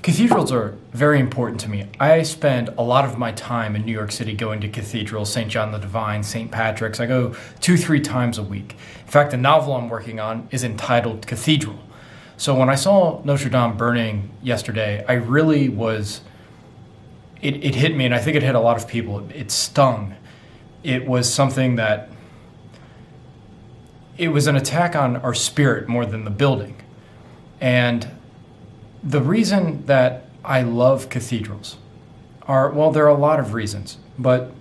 Cathedrals are very important to me. I spend a lot of my time in New York City going to cathedrals, St. John the Divine, St. Patrick's. I go 2-3 times a week. In fact, the novel I'm working on is entitled Cathedral. So when I saw Notre Dame burning yesterday, I really was, it hit me, and I think it hit a lot of people. It stung. It was something that, it was an attack on our spirit more than the building. And the reason that I love cathedrals are, well, there are a lot of reasons, but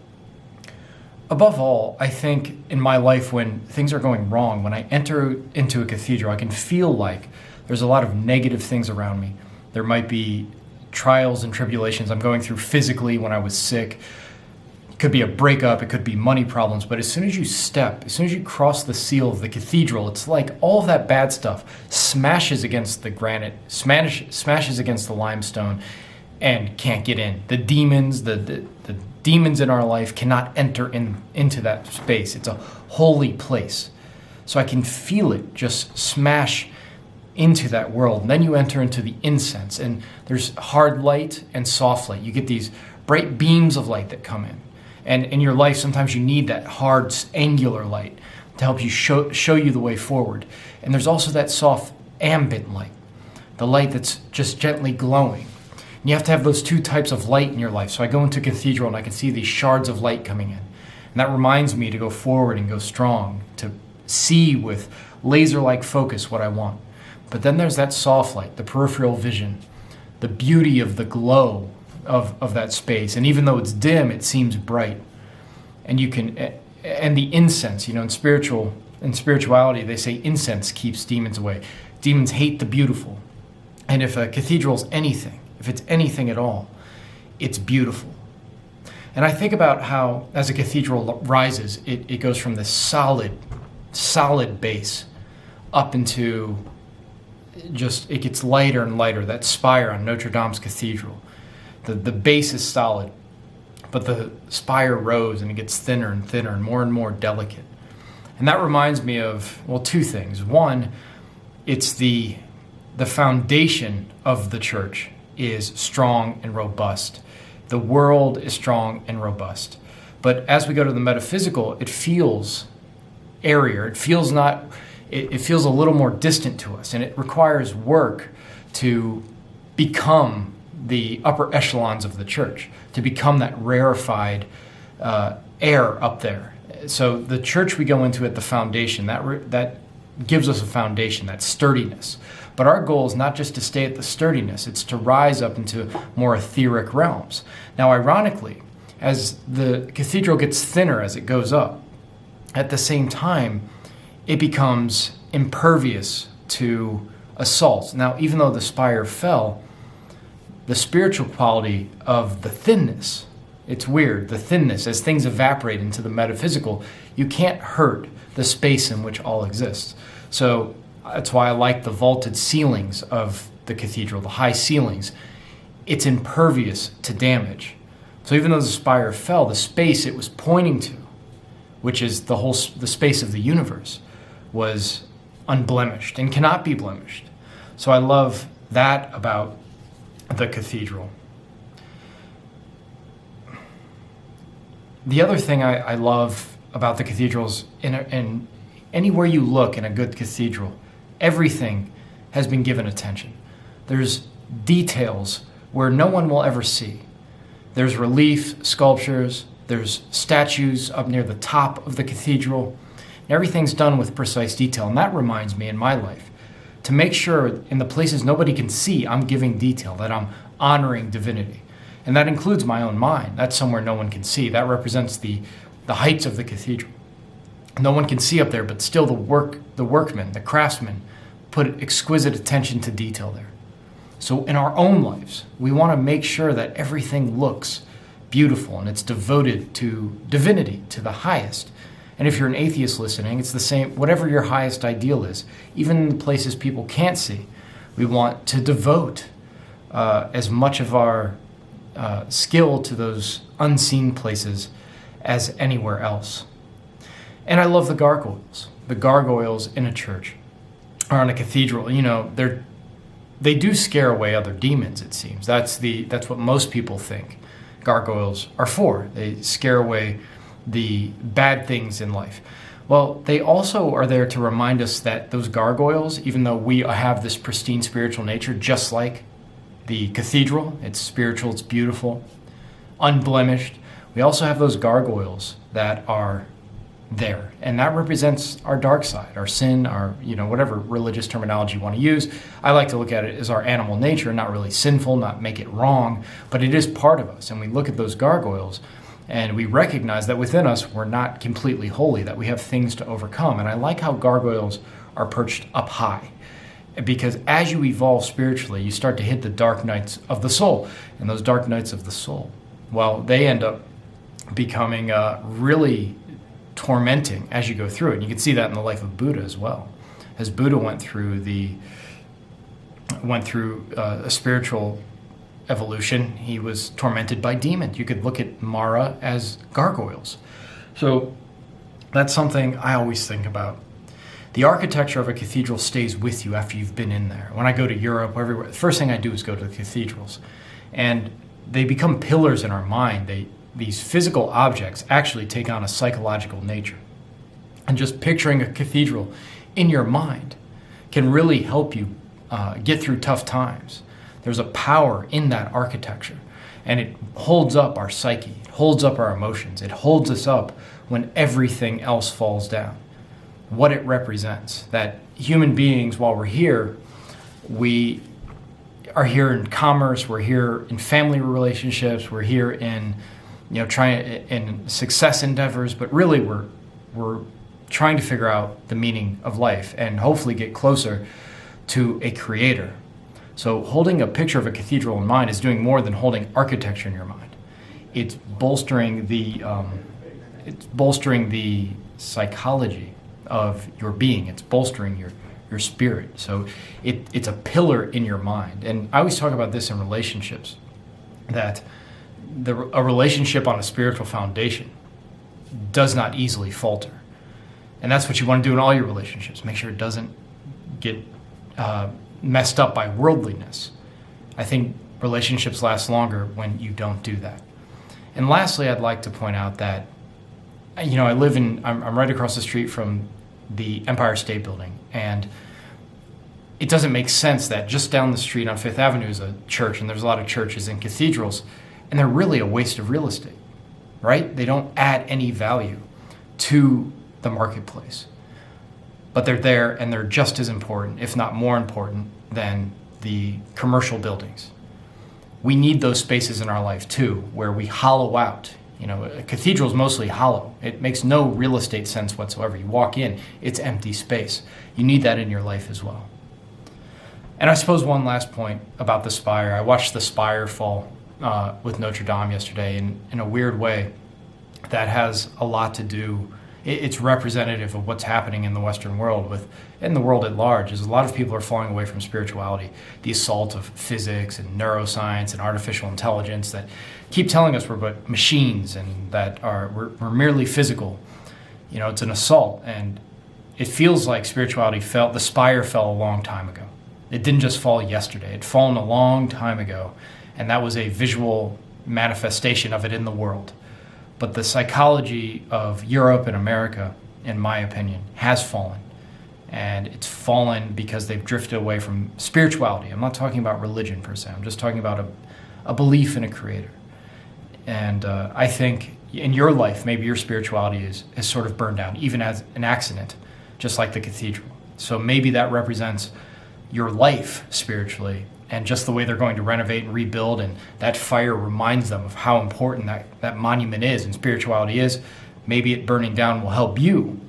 above all, I think in my life when things are going wrong, when I enter into a cathedral, I can feel like there's a lot of negative things around me. There might be trials and tribulations I'm going through physically when I was sick. It could be a breakup, it could be money problems, but as soon as you cross the seal of the cathedral, it's like all of that bad stuff smashes against the granite, smashes against the limestone, and can't get in. The demons, the demons in our life cannot enter into that space. It's a holy place. So I can feel it just smash into that world. And then you enter into the incense, and there's hard light and soft light. You get these bright beams of light that come in. And in your life, sometimes you need that hard, angular light to help you show you the way forward. And there's also that soft ambient light, the light that's just gently glowing. And you have to have those two types of light in your life. So I go into a cathedral and I can see these shards of light coming in. And that reminds me to go forward and go strong, to see with laser-like focus what I want. But then there's that soft light, the peripheral vision, the beauty of the glow of that space. And even though it's dim, it seems bright. And and the incense, in spirituality, they say incense keeps demons away. Demons hate the beautiful. And if a cathedral's anything, if it's anything at all, it's beautiful. And I think about how, as a cathedral rises, it goes from this solid base up into it gets lighter and lighter. That spire on Notre Dame's cathedral. The base is solid, but the spire rose and it gets thinner and thinner and more delicate. And that reminds me of, well, two things. One, it's the foundation of the church is strong and robust. The world is strong and robust. But as we go to the metaphysical, it feels airier. It feels a little more distant to us, and it requires work to become the upper echelons of the church, to become that rarefied air up there. So the church we go into at the foundation, that gives us a foundation, that sturdiness. But our goal is not just to stay at the sturdiness, it's to rise up into more etheric realms. Now, ironically, as the cathedral gets thinner as it goes up, at the same time, it becomes impervious to assaults. Now, even though the spire fell, the spiritual quality of the thinness, it's weird, the thinness, as things evaporate into the metaphysical, you can't hurt the space in which all exists. So that's why I like the vaulted ceilings of the cathedral, the high ceilings. It's impervious to damage. So even though the spire fell, the space it was pointing to, which is the space of the universe, was unblemished and cannot be blemished. So I love that about the cathedral. The other thing I love about the cathedrals, in anywhere you look in a good cathedral, everything has been given attention. There's details where no one will ever see. There's relief, sculptures, there's statues up near the top of the cathedral. And everything's done with precise detail. And that reminds me in my life to make sure in the places nobody can see, I'm giving detail, that I'm honoring divinity. And that includes my own mind. That's somewhere no one can see. That represents the heights of the cathedral. No one can see up there, but still the workmen, the craftsmen, put exquisite attention to detail there. So in our own lives, we want to make sure that everything looks beautiful and it's devoted to divinity, to the highest. And if you're an atheist listening, it's the same, whatever your highest ideal is, even in the places people can't see, we want to devote as much of our skill to those unseen places as anywhere else. And I love the gargoyles. The gargoyles in a church or on a cathedral, they do scare away other demons, it seems. That's what most people think gargoyles are for. They scare away the bad things in life. Well, they also are there to remind us that those gargoyles, even though we have this pristine spiritual nature, just like the cathedral, it's spiritual, it's beautiful, unblemished, we also have those gargoyles that are there. And that represents our dark side, our sin, our, whatever religious terminology you want to use. I like to look at it as our animal nature, not really sinful, not make it wrong, but it is part of us. And we look at those gargoyles and we recognize that within us, we're not completely holy, that we have things to overcome. And I like how gargoyles are perched up high, because as you evolve spiritually, you start to hit the dark nights of the soul. And those dark nights of the soul, well, they end up becoming really tormenting as you go through it. And you can see that in the life of Buddha as well. As Buddha went through a spiritual evolution, he was tormented by demons. You could look at Mara as gargoyles. So that's something I always think about. The architecture of a cathedral stays with you after you've been in there. When I go to Europe, everywhere, the first thing I do is go to the cathedrals. And they become pillars in our mind. These physical objects actually take on a psychological nature. And just picturing a cathedral in your mind can really help you get through tough times. There's a power in that architecture, and it holds up our psyche, it holds up our emotions, it holds us up when everything else falls down. What it represents, that human beings, while we're here, we are here in commerce, we're here in family relationships, we're here in trying in success endeavors, but really we're trying to figure out the meaning of life and hopefully get closer to a creator. So holding a picture of a cathedral in mind is doing more than holding architecture in your mind. It's bolstering the psychology of your being. It's bolstering your spirit. So it's a pillar in your mind. And I always talk about this in relationships, that a relationship on a spiritual foundation does not easily falter. And that's what you want to do in all your relationships. Make sure it doesn't get messed up by worldliness. I think relationships last longer when you don't do that. And lastly, I'd like to point out that, I'm right across the street from the Empire State Building, and it doesn't make sense that just down the street on Fifth Avenue is a church, and there's a lot of churches and cathedrals, and they're really a waste of real estate, right? They don't add any value to the marketplace. But they're there, and they're just as important, if not more important, than the commercial buildings. We need those spaces in our life too, where we hollow out. A cathedral is mostly hollow. It makes no real estate sense whatsoever. You walk in, it's empty space. You need that in your life as well. And I suppose one last point about the spire. I watched the spire fall with Notre Dame yesterday in a weird way that has a lot to do. It's representative of what's happening in the Western world, in the world at large, is a lot of people are falling away from spirituality. The assault of physics and neuroscience and artificial intelligence that keep telling us we're but machines and that we're merely physical. It's an assault, and it feels like spirituality the spire fell a long time ago. It didn't just fall yesterday. It fallen a long time ago, and that was a visual manifestation of it in the world. But the psychology of Europe and America, in my opinion, has fallen. And it's fallen because they've drifted away from spirituality. I'm not talking about religion per se. I'm just talking about a belief in a creator. And I think in your life, maybe your spirituality is sort of burned down, even as an accident, just like the cathedral. So maybe that represents your life spiritually, and just the way they're going to renovate and rebuild, and that fire reminds them of how important that monument is and spirituality is. Maybe it burning down will help you